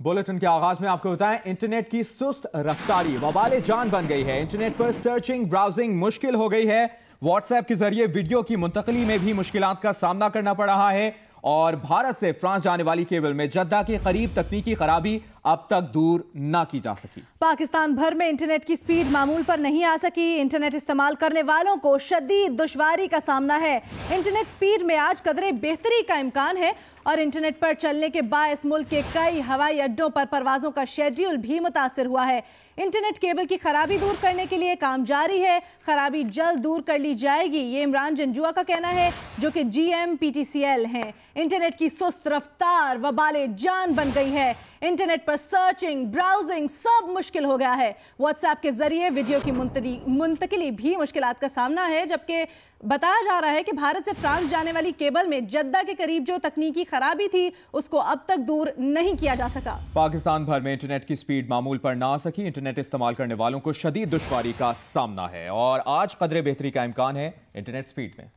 Bulletin के आगाज में आपको बताएं, इंटरनेट की सुस्त रफ्तारी वबाले जान बन गई है। इंटरनेट पर सर्चिंग ब्राउजिंग मुश्किल हो गई है। व्हाट्सएप के जरिए वीडियो की मुंतकली में भी मुश्किलात का सामना करना पड़ रहा है और भारत से फ्रांस जाने वाली केबल में जद्दा के करीब तकनीकी खराबी अब तक दूर ना की जा सकी। पाकिस्तान भर में इंटरनेट की स्पीड मामूल पर नहीं आ सकी। इंटरनेट इस्तेमाल करने वालों को शदीद दुश्वारी का सामना है। इंटरनेट स्पीड में आज कदरे बेहतरी का इम्कान है और इंटरनेट पर चलने के बायस मुल्क के कई हवाई अड्डों पर परवाजों का शेड्यूल भी मुतासिर हुआ है। इंटरनेट केबल की खराबी दूर करने के लिए काम जारी है। खराबी जल्द दूर कर ली जाएगी, ये इमरान जंजुआ का कहना है, जो कि GM/PTCL हैं। इंटरनेट की सुस्त रफ्तार वबाले जान बन गई है। इंटरनेट पर सर्चिंग ब्राउजिंग सब मुश्किल हो गया है। व्हाट्सएप के जरिए वीडियो की मुंतकिली भी मुश्किलात का सामना है, जबकि बताया जा रहा है कि भारत से फ्रांस जाने वाली केबल में जद्दा के करीब जो तकनीकी खराबी थी उसको अब तक दूर नहीं किया जा सका। पाकिस्तान भर में इंटरनेट की स्पीड मामूल पर ना आ सकी। इंटरनेट इस्तेमाल करने वालों को शदीद दुश्वारी का सामना है और आज कदरे बेहतरी का इम्कान है इंटरनेट स्पीड में।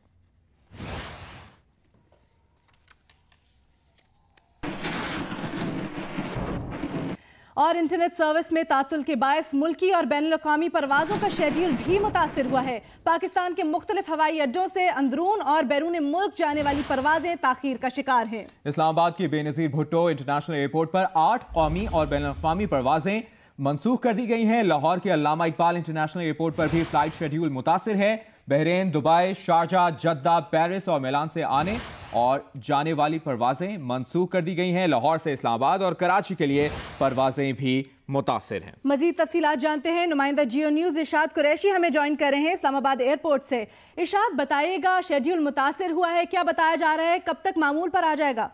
और इंटरनेट सर्विस में तातुल के बायस मुल्की और बैनुल-अक़वामी परवाज़ों का शेड्यूल भी मुतासिर हुआ है। पाकिस्तान के मुख्तलिफ हवाई अड्डों से अंदरून और बैरून मुल्क जाने वाली परवाजें ताखीर का शिकार हैं। इस्लामाबाद की बेनज़ीर भुट्टो इंटरनेशनल एयरपोर्ट पर 8 कौमी और बैनुल-अक़वामी परवाजें मनसूख कर दी गई हैं। लाहौर के अल्लामा इकबाल इंटरनेशनल एयरपोर्ट पर भी फ्लाइट शेड्यूल मुतासिर है। Bahrain, Dubai, Sharjah, Jeddah, Paris और मिलान से आने और जाने वाली परवाजें मनसूख कर दी गई हैं। लाहौर से इस्लामाबाद और कराची के लिए परवाजें भी मुतासिर हैं। मजीद तफसीलात जानते हैं, नुमाइंदा जियो न्यूज़ इरशाद कुरैशी हमें ज्वाइन कर रहे हैं इस्लामाबाद एयरपोर्ट से। इरशाद, बताइएगा, शेड्यूल मुतासिर हुआ है, क्या बताया जा रहा है, कब तक मामूल पर आ जाएगा?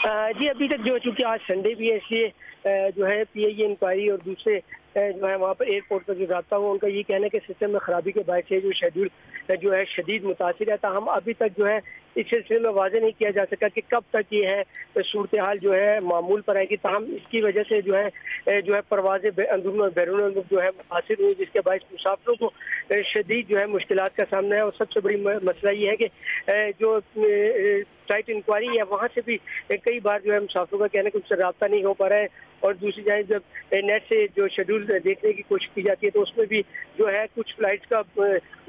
जी, अभी तक जो चूँकि आज संडे भी है, इसलिए जो है PIA इंक्वायरी और दूसरे जो है वहाँ पर एयरपोर्ट पर जो रब्ता हुआ, उनका ये कहना है कि सिस्टम में खराबी के बायस जो शेड्यूल जो है शदीद मुतासिर है। हम अभी तक जो है इस सिलसिले में वाज़ेह नहीं किया जा सका कि कब तक ये है सूरत हाल जो है मामूल पर आएगी। हम इसकी वजह से जो है परवाजें अंदरून और बैरून जो है मुतासिर हुई, जिसके बायस मुसाफिरों को शदीद जो है मुश्किलात का सामना है। और सबसे बड़ी मसला ये है कि जो फ्लाइट इंक्वायरी है वहाँ से भी कई बार जो है मुसाफिरों का कहना है कि उससे रब्ता नहीं हो पा रहा है। और दूसरी जानिब जब नेट से जो शेड्यूल देखने की कोशिश की जाती है तो उसमें भी जो है कुछ फ्लाइट्स का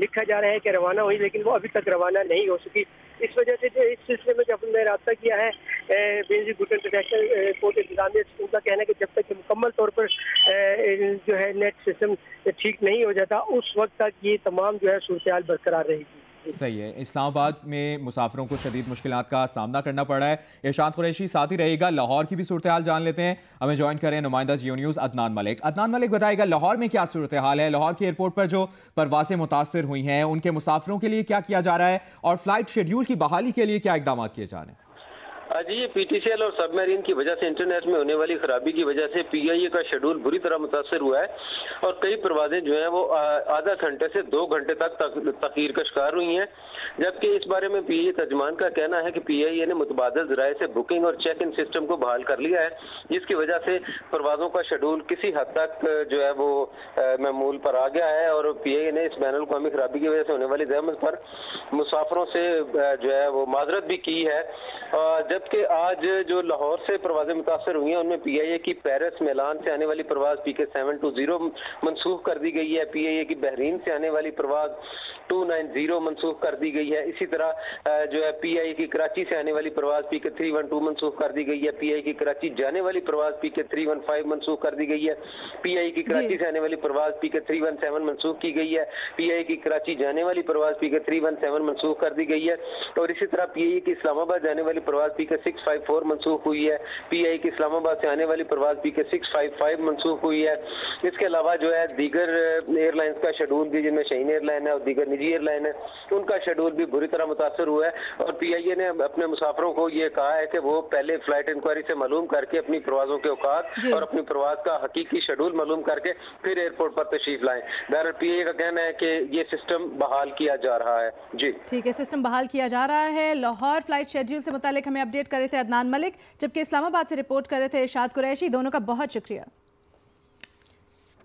लिखा जा रहा है कि रवाना हुई, लेकिन वो अभी तक रवाना नहीं हो सकी। इस वजह से जो इस सिलसिले में जब हमने रब्ता किया है बेनज़ीर भुट्टो इंटरनेशनल एयरपोर्ट इंतजामिया, उनका कहना है कि जब तक मुकम्मल तौर पर जो है नेट सिस्टम ठीक नहीं हो जाता उस वक्त तक ये तमाम जो है सूरत हाल बरकरार रहेगी। सही है। इस्लामाबाद में मुसाफिरों को शदीद मुश्किलात का सामना करना पड़ रहा है। इरशाद कुरैशी साथ ही रहेगा। लाहौर की भी सूरत हाल जान लेते हैं। हमें ज्वाइन करें नुमाइंदा जियो न्यूज़ अदनान मलिक। अदनान मलिक, बताएगा लाहौर में क्या सूरत हाल है? लाहौर के एयरपोर्ट पर जो परवासें मुतासिर हुई हैं उनके मुसाफिरों के लिए क्या किया जा रहा है और फ्लाइट शेड्यूल की बहाली के लिए क्या इकदाम किए जा रहे हैं? जी, ये PTCL और सबमरीन की वजह से इंटरनेट में होने वाली खराबी की वजह से PIA का शेड्यूल बुरी तरह मुतासर हुआ है और कई परवाजें जो हैं वो आधा घंटे से 2 घंटे तक तखीर का शिकार हुई हैं। जबकि इस बारे में PIA तर्जमान का कहना है कि PIA ने मुतबादल ज़राए से बुकिंग और चेक इन सिस्टम को बहाल कर लिया है, जिसकी वजह से परवाजों का शेड्यूल किसी हद तक जो है वो मामूल पर आ गया है। और PIA ने इस बैनुल-अक़वामी खराबी की वजह से होने वाली ज़हमत पर मुसाफिरों से जो है वो माजरत भी की है। जबकि आज जो लाहौर से परवाजें मुतासर हुई हैं उनमें PIA की पेरिस मिलान से आने वाली परवाज PK720 मनसूख कर दी गई है। PIA की बहरीन से आने वाली परवाज 290 मनसूख कर दी गई है। इसी तरह जो है PIA की कराची से आने वाली परवाज PK312 मनसूख कर दी गई है। PIA की कराची जाने वाली परवाज PK315 मनसूख कर दी गई है। PIA की कराची से आने वाली परवाज PK317 मनसूख की गई है। PIA की कराची जाने वाली परवाज PK317 मनसूख कर दी गई है। और इसी तरह PIA की इस्लामाबाद जाने वाली परवाज PK654 मनसूख हुई है। PIA की इस्लामाबाद से आने वाली परवाज PK655 मनसूख हुई है। इसके अलावा जो है दीगर एयरलाइंस का शेड्यूल भी, जिनमें शाहीन एयरलाइन है और दीगर निजी एयरलाइन है, उनका शेड्यूल भी बुरी तरह मुतासर हुआ है। और PIA ने अपने मुसाफिरों को ये कहा है कि वो पहले फ्लाइट इंक्वायरी से मालूम करके अपनी परवाजों के औकात और अपनी परवाज का हकीकी शेड्यूल मालूम करके फिर एयरपोर्ट पर तशरीफ लाएं। बहरहाल PIA का कहना है कि ये सिस्टम बहाल किया जा रहा है। जी ठीक है, सिस्टम बहाल किया जा रहा है। लाहौर फ्लाइट शेड्यूल से मुतालिक हमें अपडेट कर रहे थे अदनान मलिक, जबकि इस्लामाबाद से रिपोर्ट कर रहे थे इरशाद कुरैशी। दोनों का बहुत शुक्रिया।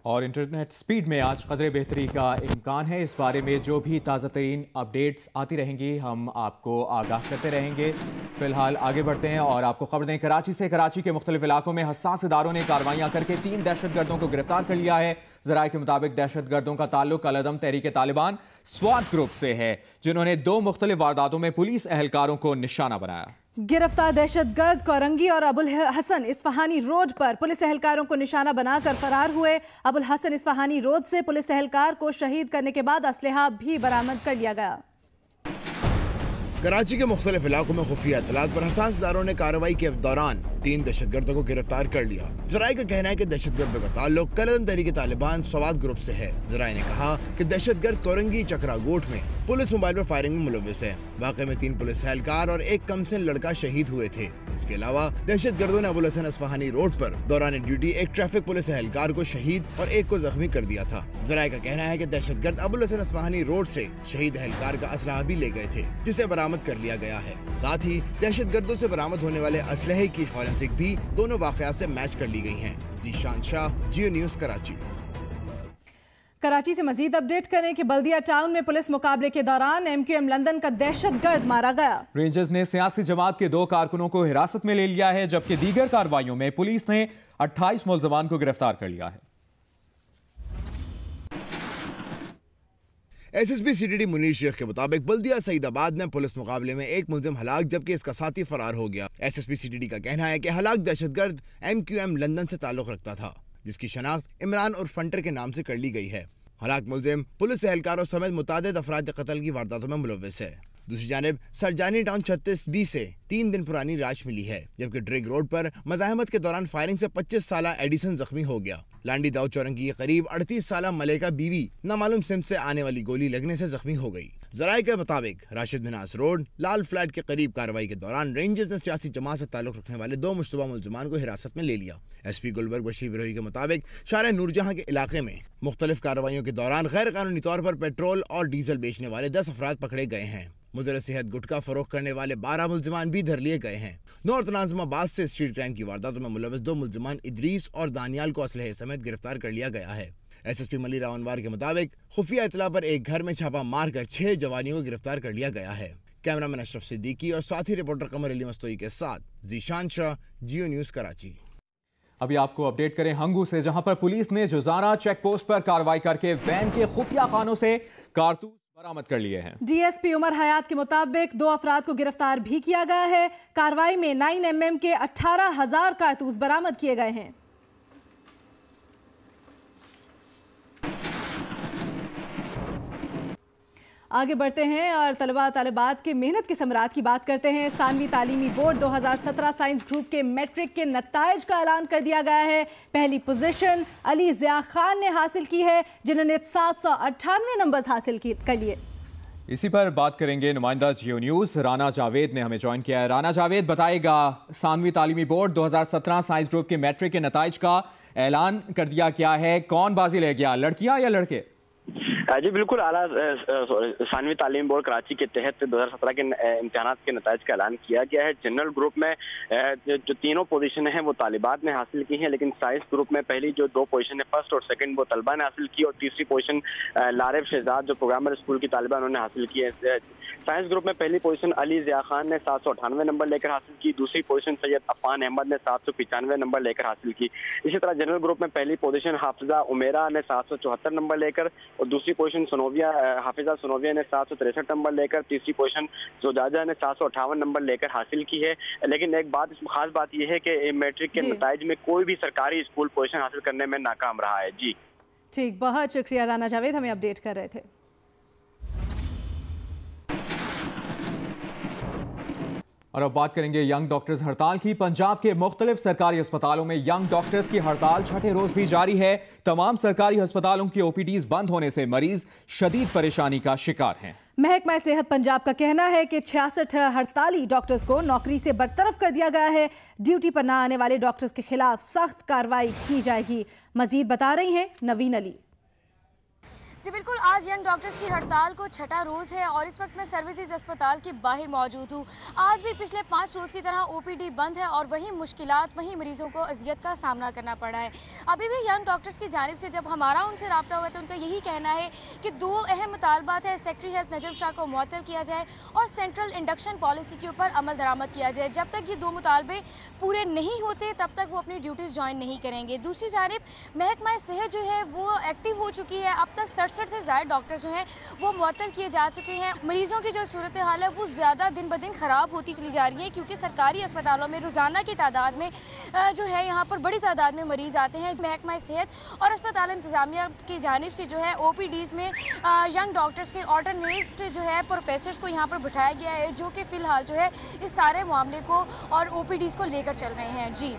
और इंटरनेट स्पीड में आज कदरे बेहतरी का इम्कान है। इस बारे में जो भी ताज़ा तरीन अपडेट्स आती रहेंगी हम आपको आगाह करते रहेंगे। फिलहाल आगे बढ़ते हैं और आपको खबर दें कराची से। कराची के मुख्तलिफ इलाकों में हसास इदारों ने कार्रवाइयाँ करके 3 दहशतगर्दों को गिरफ्तार कर लिया है। ज़राए के मुताबिक दहशतगर्दों का ताल्लुक अल-अदम तहरीक तालिबान स्वात ग्रुप से है, जिन्होंने 2 मुख्तलिफ वारदातों में पुलिस एहलकारों को निशाना बनाया। गिरफ्तार दहशतगर्द कोरंगी और अबुल हसन इस्फहानी रोड पर पुलिस एहलकारों को निशाना बनाकर फरार हुए। अबुल हसन इस्फहानी रोड से पुलिस एहलकार को शहीद करने के बाद असलहा भी बरामद कर लिया गया। कराची के मुख्तलिफ इलाकों में खुफिया इत्तलात पर हसासदारों ने कार्रवाई के दौरान 3 दहशतगर्दों को गिरफ्तार कर लिया। ज़राए का कहना है कि दहशतगर्दों का ताल्लुक अल-अदम तहरीक तालिबान स्वात ग्रुप से है। ज़राए ने कहा कि दहशतगर्द कोरंगी चक्रा गोट में पुलिस मोबाइल पर फायरिंग में मुलव्विस है। वाक़े में 3 पुलिस एहलकार और 1 कमसिन लड़का शहीद हुए थे। इसके अलावा दहशतगर्दों ने अबुल हसन इस्फहानी रोड पर दौरान ड्यूटी एक ट्रैफिक पुलिस एहलकार को शहीद और 1 को जख्मी कर दिया था। ज़राए का कहना है कि दहशतगर्द अबुल हसन इस्फहानी रोड से शहीद एहलकार का असलहा भी ले गए थे, जिसे बरामद कर लिया गया है। साथ ही दहशतगर्दों से बरामद होने वाले असलहे की फॉरेंसिक भी दोनों वाक़यात से मैच कर ली गई हैं। ज़ीशान शाह, जियो न्यूज़, कराची। कराची से मजीद अपडेट करें कि बल्दिया टाउन में पुलिस मुकाबले के दौरान MQM लंदन का दहशतगर्द मारा गया। रेंजर्स ने सियासी जमात के 2 कारकुनों को हिरासत में ले लिया है, जबकि दीगर कार्रवाइयों में पुलिस ने 28 मुल्ज़मान को गिरफ्तार कर लिया है। SSP CTD मुनीर शेख के मुताबिक बल्दिया सईदाबाद में पुलिस मुकाबले में 1 मुलजिम हलाक जबकि इसका साथी फरार हो गया। SSP CTD का कहना है कि हलाक दहशतगर्द MQM लंदन से ताल्लुक रखता था, जिसकी शनाख्त इमरान और फंटर के नाम से कर ली गई है। हलाक मुलजिम पुलिस एहलकारों समेत मुतादिद अफराद कत्ल की वारदातों में मुलव्विस है। दूसरी जानिब सरजानी टाउन 36B से 3 दिन पुरानी लाश मिली है, जबकि ड्रिग रोड पर मज़ाहमत के दौरान फायरिंग से 25 साला एडिसन जख्मी हो गया। लांडी दाऊ चौरंगी के करीब 38 साला मलेका बीवी नामालूम सिम से आने वाली गोली लगने से जख्मी हो गई। ज़राए के मुताबिक राशिद मिनास रोड लाल फ्लैट के करीब कार्रवाई के दौरान रेंजर्स ने सियासी जमात से ताल्लुक रखने वाले 2 मुश्तबा मुल्ज़मान को हिरासत में ले लिया। SP गुलबर्ग बशीर बिरोही के मुताबिक शारा नूरजहां के इलाके में मुख्तलिफ कार्रवाइयों के दौरान गैर कानूनी तौर पर पेट्रोल और डीजल बेचने वाले 10 अफराद पकड़े गए हैं। मुज़र सेहत गुटखा फरोख्त करने वाले 12 मुल्ज़मान भी धर लिए गए हैं। नॉर्थ नाज़िमाबाद से स्ट्रीट क्राइम की वारदातों में मुलव्विस 2 मुल्ज़मान इदरीस और दानियाल को असलहे समेत गिरफ्तार कर लिया गया है। SSP मली रावनवार के मुताबिक खुफिया इत्तला पर एक घर में छापा मारकर 6 जवानियों को गिरफ्तार कर लिया गया है। कैमरामैन अशरफ सिद्दीकी और साथी रिपोर्टर कमर अली मस्तोई के साथ ज़ीशान शाह, जियो न्यूज़, कराची। अभी आपको अपडेट करें हंगू से, जहां पर पुलिस ने जोजाना चेक पोस्ट पर कार्रवाई करके वैन के खुफिया खानों से कारतूस बरामद कर लिए हैं। DSP उमर हयात के मुताबिक 2 अफराद को गिरफ्तार भी किया गया है। कार्रवाई में 9mm के 18,000 कारतूस बरामद किए गए हैं। आगे बढ़ते हैं और तलबा तालिबात के मेहनत के समरात की बात करते हैं। सानवी तालीमी बोर्ड 2017 साइंस ग्रुप के मैट्रिक के नताइज का ऐलान कर दिया गया है। पहली पोजीशन अली ज़िया खान ने हासिल की है, जिन्होंने 798 नंबर्स हासिल कर लिए। इसी पर बात करेंगे नुमाइंदा जियो न्यूज़ राना जावेद ने हमें ज्वाइन किया है। राना जावेद बताएगा, सानवी तालीमी बोर्ड 2017 साइंस ग्रुप के मैट्रिक के नताइज का ऐलान कर दिया क्या है, कौन बाजी ले गया, लड़कियां या लड़के? जी बिल्कुल, आला सानवी तालीम बोर्ड कराची के तहत 2017 के इम्तिहानात के नताइज का ऐलान किया गया है। जनरल ग्रुप में जो 3 पोजीशन हैं वो तालिबात ने हासिल की हैं, लेकिन साइंस ग्रुप में पहली जो 2 पोजीशन है, फर्स्ट और सेकंड, वो तलबा ने हासिल की और तीसरी पोजीशन लारेब शहजाद जो प्रोग्रामर स्कूल की तालिबा उन्होंने हासिल की है। साइंस ग्रुप में पहली पोजीशन अली ज़िया खान ने 798 नंबर लेकर हासिल की, दूसरी पोजीशन सैयद अफान अहमद ने 795 नंबर लेकर हासिल की। इसी तरह जनरल ग्रुप में पहली पोजीशन हाफिजा उमेरा ने 774 नंबर लेकर और दूसरी पोजीशन हाफिजा सुनोविया ने 763 नंबर लेकर, तीसरी पोजीशन जोजाजा ने 758 नंबर लेकर हासिल की है। लेकिन एक बात, खास बात यह है कि मैट्रिक के नताइज में कोई भी सरकारी स्कूल पोजीशन हासिल करने में नाकाम रहा है। जी ठीक, बहुत शुक्रिया राना जावेद, हमें अपडेट कर रहे थे। और अब बात करेंगे यंग डॉक्टर्स हड़ताल की। पंजाब के मुख्तलिफ सरकारी अस्पतालों में यंग डॉक्टर्स की हड़ताल 6ठे रोज भी जारी है। तमाम सरकारी अस्पतालों की OPDs बंद होने से मरीज शदीद परेशानी का शिकार हैं। महकमा सेहत पंजाब का कहना है कि 66 हड़ताली डॉक्टर्स को नौकरी से बरतरफ कर दिया गया है। ड्यूटी पर न आने वाले डॉक्टर्स के खिलाफ सख्त कार्रवाई की जाएगी। मजीद बता रही हैं नवीन अली। जी बिल्कुल, आज यंग डॉक्टर्स की हड़ताल को छठा रोज़ है और इस वक्त मैं सर्विसेज अस्पताल के बाहर मौजूद हूँ। आज भी पिछले 5 रोज़ की तरह ओपीडी बंद है और वही मुश्किलात, वही मरीजों को अजियत का सामना करना पड़ा है। अभी भी यंग डॉक्टर्स की जानिब से जब हमारा उनसे रब्ता हुआ तो उनका यही कहना है कि 2 अहम मुतालबात है, सेक्रेटरी हेल्थ नजम शाह को मुअत्तल किया जाए और सेंट्रल इंडक्शन पॉलिसी के ऊपर अमल दरामद किया जाए। जब तक ये 2 मुतालबे पूरे नहीं होते तब तक वो अपनी ड्यूटीज़ ज्वाइन नहीं करेंगे। दूसरी जानिब महकमा सेहत जो है वो एक्टिव हो चुकी है। अब तक 67 से ज़्यादा डॉक्टर जो हैं वो मुअत्तल किए जा चुके हैं। मरीजों की जो सूरत हाल है वो ज़्यादा दिन ब दिन ख़राब होती चली जा रही है, क्योंकि सरकारी अस्पतालों में रोज़ाना की तादाद में जो है यहाँ पर बड़ी तादाद में मरीज़ आते हैं। महकमा सेहत और अस्पताल इंतज़ामिया की जानिब से जो है ओपीडीज़ में यंग डॉक्टर्स के ऑल्टरनेट जो है प्रोफेसर्स को यहाँ पर बिठाया गया है, जो कि फ़िलहाल जो है इस सारे मामले को और ओपीडीज़ को लेकर चल रहे हैं। जी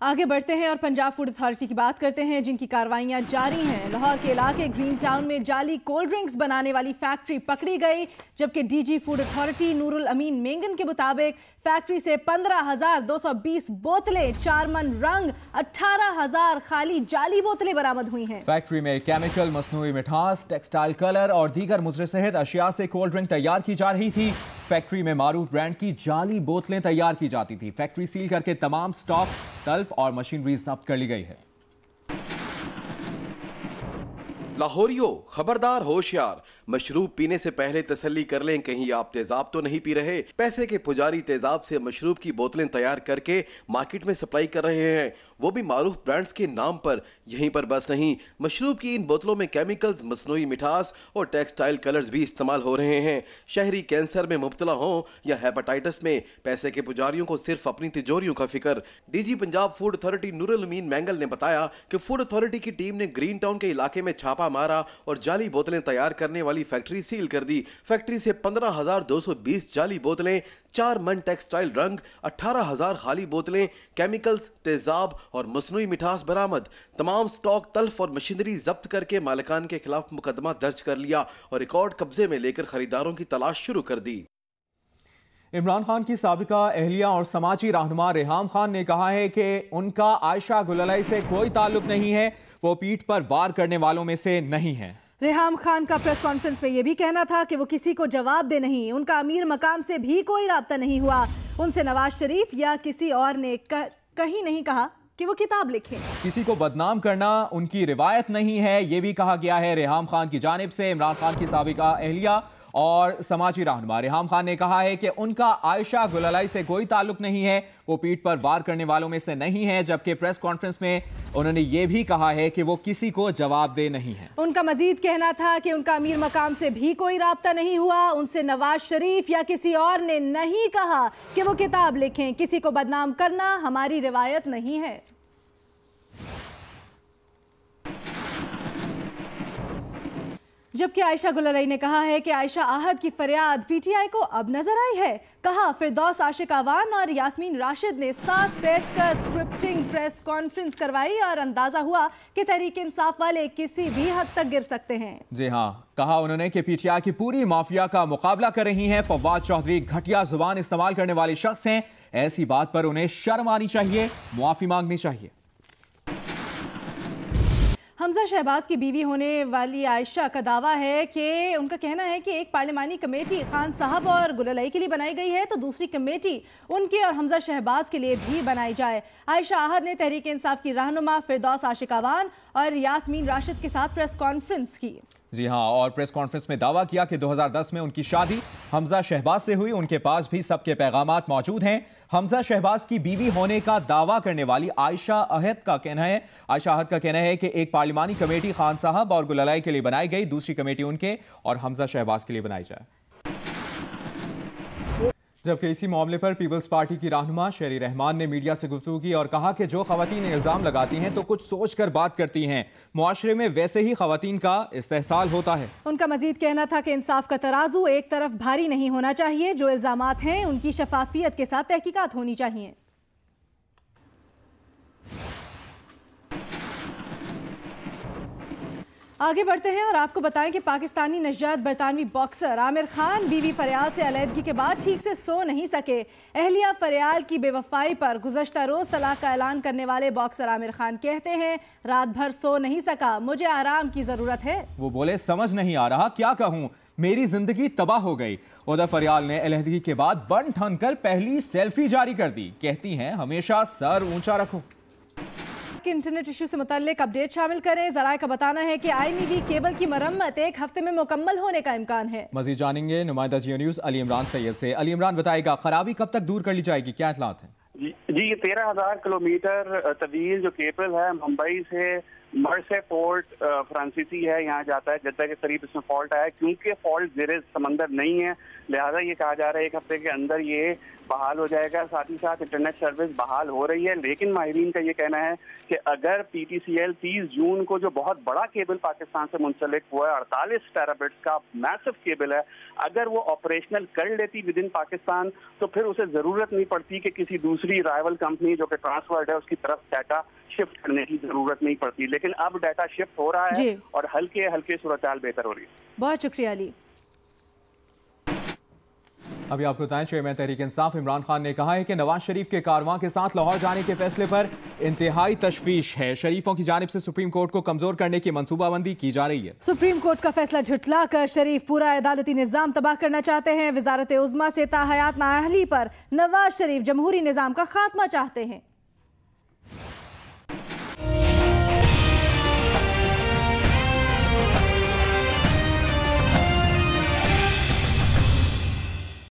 आगे बढ़ते हैं और पंजाब फूड अथॉरिटी की बात करते हैं, जिनकी कार्रवाइयां जारी हैं। लाहौर के इलाके ग्रीन टाउन में जाली कोल्ड ड्रिंक्स बनाने वाली फैक्ट्री पकड़ी गई, जबकि डीजी फूड अथॉरिटी नूरुल अमीन मेंगन के मुताबिक फैक्ट्री से 15,220 बोतलें, 4 मन रंग, 18,000 खाली जाली बोतलें बरामद हुई हैं। फैक्ट्री में केमिकल, मसनूई मिठास, टेक्सटाइल कलर और दीगर मुजरे सहित अशिया से कोल्ड ड्रिंक तैयार की जा रही थी। फैक्ट्री में मारूफ ब्रांड की जाली बोतलें तैयार की जाती थी। फैक्ट्री सील करके तमाम स्टॉक, तल्फ और मशीनरी जब्त कर ली गई है। लाहौरियों, खबरदार, होशियार, मशरूब पीने से पहले तसल्ली कर लें कहीं आप तेजाब तो नहीं पी रहे। पैसे के पुजारी तेजाब से मशरूब की बोतलें तैयार करके मार्केट में सप्लाई कर रहे हैं, वो भी मारूफ ब्रांड्स के नाम पर। यहीं पर बस नहीं, मशरूब की इन बोतलों में केमिकल्स, मसनूई मिठास और टेक्सटाइल कलर्स भी इस्तेमाल हो रहे हैं। शहरी कैंसर में मुब्तला हों या हेपेटाइटिस में, पैसे के पुजारियों को सिर्फ अपनी तिजोरियों का फिक्र। DG Punjab food authority Noorul Ameen Mengal ने बताया कि फूड अथॉरिटी की टीम ने ग्रीन टाउन के इलाके में छापा मारा और जाली बोतलें तैयार करने वाली फैक्ट्री सील कर दी। फैक्ट्री से 15,220 जाली बोतलें, 4 मन टेक्सटाइल रंग, 18,000 खाली बोतलें, केमिकल्स, तेजाब और मसनूई मिठास बरामद। तमाम स्टॉक, तल्फ और मशीनरी जब्त करके मालिकान के खिलाफ मुकदमा दर्ज कर लिया और रिकॉर्ड कब्जे में लेकर खरीदारों की तलाश शुरू कर दी। इमरान खान की साबिका अहलिया और समाजी रहनुमा रेहाम खान ने कहा है कि उनका आयशा गुललाई से कोई ताल्लुक नहीं है, वो पीठ पर वार करने वालों में से नहीं है। रेहाम खान का प्रेस कॉन्फ्रेंस में यह भी कहना था कि वो किसी को जवाब दे नहीं, उनका अमीर मकाम से भी कोई राब्ता नहीं हुआ। उनसे नवाज शरीफ या किसी और ने कहीं नहीं कहा कि वो किताब लिखें। किसी को बदनाम करना उनकी रिवायत नहीं है, ये भी कहा गया है रेहाम खान की जानिब से। इमरान खान की साबिका अहलिया और समाजी रहनुमा रेहाम खान ने कहा है कि उनका आयशा गुललाई से कोई ताल्लुक नहीं है, वो पीठ पर वार करने वालों में से नहीं है। जबकि प्रेस कॉन्फ्रेंस में उन्होंने ये भी कहा है कि वो किसी को जवाब दे नहीं है। उनका मजीद कहना था कि उनका अमीर मकाम से भी कोई राब्ता नहीं हुआ, उनसे नवाज शरीफ या किसी और ने नहीं कहा कि वो किताब लिखें। किसी को बदनाम करना हमारी रिवायत नहीं है। जबकि आयशा गुललाई ने कहा है कि आयशा आहद की फरियाद पीटीआई को अब नजर आई है। कहा फिरदौस आशिक अवान और यास्मीन राशिद ने साथ बैठकर स्क्रिप्टिंग प्रेस कॉन्फ्रेंस करवाई और अंदाजा हुआ कि तहरीक इंसाफ वाले किसी भी हद तक गिर सकते हैं। जी हाँ, कहा उन्होंने कि पीटीआई की पूरी माफिया का मुकाबला कर रही हैं। फवाद चौधरी घटिया जुबान इस्तेमाल करने वाले शख्स हैं, ऐसी बात पर उन्हें शर्म आनी चाहिए, मुआफी मांगनी चाहिए। हमजा शहबाज की बीवी होने वाली आयशा का दावा है कि उनका कहना है कि एक पार्लिमानी कमेटी खान साहब और गुललाई के लिए बनाई गई है, तो दूसरी कमेटी उनके और हमजा शहबाज के लिए भी बनाई जाए। आयशा आहद ने तहरीक इंसाफ की रहनुमा फिरदौस आशिक अवान और यास्मीन राशिद के साथ प्रेस कॉन्फ्रेंस की। जी हाँ, और प्रेस कॉन्फ्रेंस में दावा किया कि 2010 में उनकी शादी हमजा शहबाज से हुई, उनके पास भी सबके पैगामात मौजूद हैं। हमजा शहबाज की बीवी होने का दावा करने वाली आयशा आहद का कहना है कि एक पार्लिमानी कमेटी खान साहब और गुललाई के लिए बनाई गई, दूसरी कमेटी उनके और हमजा शहबाज के लिए बनाई जाए। जबकि इसी मामले पर पीपल्स पार्टी की रहनुमा शेरी रहमान ने मीडिया से गुफ्तगू की और कहा कि जो खवातीन इल्जाम लगाती हैं तो कुछ सोच कर बात करती हैं, मुआशरे में वैसे ही खवातीन का इस्तेहसाल होता है। उनका मजीद कहना था कि इंसाफ का तराजू एक तरफ भारी नहीं होना चाहिए, जो इल्जामात हैं उनकी शफाफियत के साथ तहकीकात होनी चाहिए। आगे बढ़ते हैं और आपको बताएं कि पाकिस्तानी नजात बरतानवी बॉक्सर आमिर खान बीवी फरियाल से अलहदगी के बाद ठीक से सो नहीं सके। अहलिया फरियाल की बेवफाई पर गुज़श्ता रोज तलाक का ऐलान करने वाले बॉक्सर आमिर खान कहते हैं, रात भर सो नहीं सका, मुझे आराम की जरूरत है। वो बोले, समझ नहीं आ रहा क्या कहूँ, मेरी जिंदगी तबाह हो गई। उधर फरियाल ने अलहदगी के बाद बन ठन कर पहली सेल्फी जारी कर दी। कहती हैं, हमेशा सर ऊंचा रखो। इंटरनेट इशू से मुताल्लिक अपडेट शामिल करें। ज़राए का बताना है कि IMEV केबल की मरम्मत एक हफ्ते में मुकम्मल होने का इम्कान है। मजीद जानेंगे नुमाइंदा जियो न्यूज़ अली इमरान सैयद से। अली इमरान बताएगा, खराबी कब तक दूर कर ली जाएगी, क्या इतलात है? जी, ये 13,000 किलोमीटर तवील जो केबल है मुंबई से मर्से पोर्ट फ्रांसीसी है, यहाँ जाता है, जद्दा के करीब इसमें फॉल्ट आया। क्योंकि फॉल्ट ज़ेरे समंदर नहीं है, लिहाजा ये कहा जा रहा है एक हफ्ते के अंदर ये बहाल हो जाएगा। साथ ही साथ इंटरनेट सर्विस बहाल हो रही है। लेकिन माहिरीन का ये कहना है कि अगर PTCL 30 जून को जो बहुत बड़ा केबल पाकिस्तान से मुंसलिक हुआ है, 48 टेराबिट्स का मैसिव केबल है, अगर वो ऑपरेशनल कर लेती विद इन पाकिस्तान, तो फिर उसे ज़रूरत नहीं पड़ती कि किसी दूसरी राइवल कंपनी जो कि ट्रांसवर्ड है उसकी तरफ डाटा शिफ्ट करने की जरूरत नहीं पड़ती। लेकिन अब डाटा शिफ्ट हो रहा है और हल्के हल्के सूरत-ए-हाल बेहतर हो रही है। बहुत शुक्रिया अली। अभी आपको बताएं, चेयरमैन तहरीक इंसाफ इमरान खान ने कहा है कि नवाज शरीफ के कारवां के साथ लाहौर जाने के फैसले पर इंतहाई तशवीश है। शरीफों की जानिब से सुप्रीम कोर्ट को कमजोर करने की मंसूबाबंदी की जा रही है। सुप्रीम कोर्ट का फैसला झुठलाकर शरीफ पूरा अदालती निजाम तबाह करना चाहते हैं। वजारत उज़्मा से ताहयात नाअहली पर नवाज शरीफ जमहूरी निजाम का खात्मा चाहते हैं।